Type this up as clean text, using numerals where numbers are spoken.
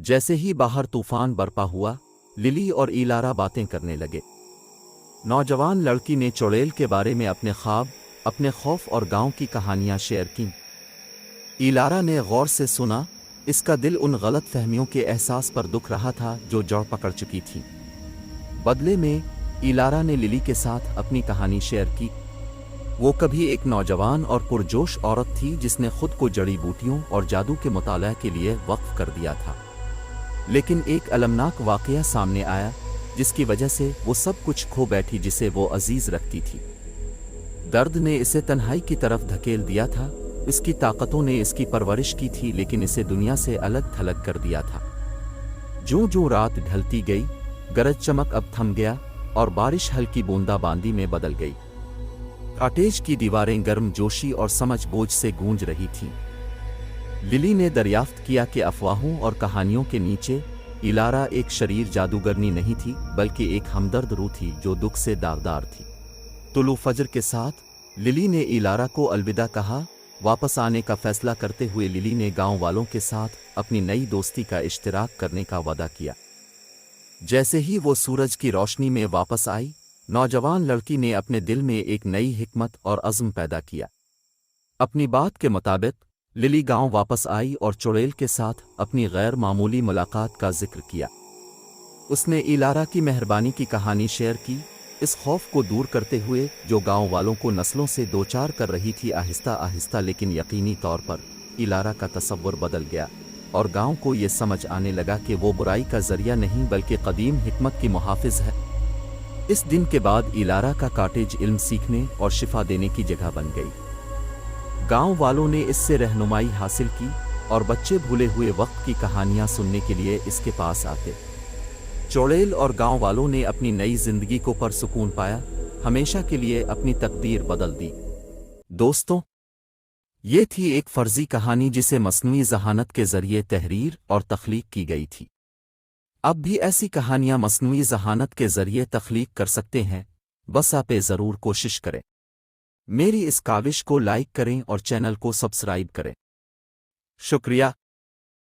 जैसे ही बाहर तूफान बरपा हुआ, लिली और ईलारा बातें करने लगे। नौजवान लड़की ने चुड़ैल के बारे में अपने ख्वाब, अपने खौफ और गांव की कहानियां शेयर कीं। ईलारा ने गौर से सुना। इसका दिल उन गलत फहमियों के एहसास पर दुख रहा था जो जड़ पकड़ चुकी थी। बदले में ईलारा ने लिली के साथ अपनी कहानी शेयर की। वो कभी एक नौजवान और पुरजोश औरत थी जिसने खुद को जड़ी बूटियों और जादू के मुताला के लिए वक्फ कर दिया था। लेकिन एक अलमनाक वाकया सामने आया जिसकी वजह से वो सब कुछ खो बैठी जिसे वो अजीज रखती थी। दर्द ने इसे तन्हाई की तरफ धकेल दिया था। इसकी ताकतों ने इसकी परवरिश की थी लेकिन इसे दुनिया से अलग थलग कर दिया था। जो जो रात ढलती गई, गरज चमक अब थम गया और बारिश हल्की बूंदाबांदी में बदल गई। कॉटेज की दीवारें गर्म जोशी और समझ बोझ से गूंज रही थीं। लिली ने दरियाफ्त किया कि अफवाहों और कहानियों के नीचे ईलारा एक शरीर जादूगरनी नहीं थी बल्कि एक हमदर्द रूह थी जो दुख से दागदार थी। तुलू फजर के साथ लिली ने ईलारा को अलविदा कहा। वापस आने का फैसला करते हुए लिली ने गांव वालों के साथ अपनी नई दोस्ती का इश्तिराक करने का वादा किया। जैसे ही वो सूरज की रोशनी में वापस आई, नौजवान लड़की ने अपने दिल में एक नई हिकमत और अज़्म पैदा किया। अपनी बात के मुताबिक लिली गांव वापस आई और चुड़ैल के साथ अपनी गैर मामूली मुलाकात का जिक्र किया। उसने ईलारा की मेहरबानी की कहानी शेयर की, इस खौफ को दूर करते हुए जो गांव वालों को नस्लों से दोचार कर रही थी। आहिस्ता आहिस्ता लेकिन यकीनी तौर पर ईलारा का तसव्वुर बदल गया और गांव को ये समझ आने लगा कि वो बुराई का जरिया नहीं बल्कि कदीम हिकमत की मुहाफिज है। इस दिन के बाद ईलारा का कॉटेज इल्म सीखने और शिफा देने की जगह बन गई। गांव वालों ने इससे रहनुमाई हासिल की और बच्चे भूले हुए वक्त की कहानियां सुनने के लिए इसके पास आते। चुड़ैल और गांव वालों ने अपनी नई जिंदगी को परसुकून पाया, हमेशा के लिए अपनी तकदीर बदल दी। दोस्तों, ये थी एक फर्जी कहानी जिसे मस्नूई ज़हानत के जरिए तहरीर और तख्लीक की गई थी। अब भी ऐसी कहानियां मस्नूई ज़हानत के जरिए तख्लीक कर सकते हैं, बस आप ज़रूर कोशिश करें। मेरी इस काविश को लाइक करें और चैनल को सब्सक्राइब करें। शुक्रिया।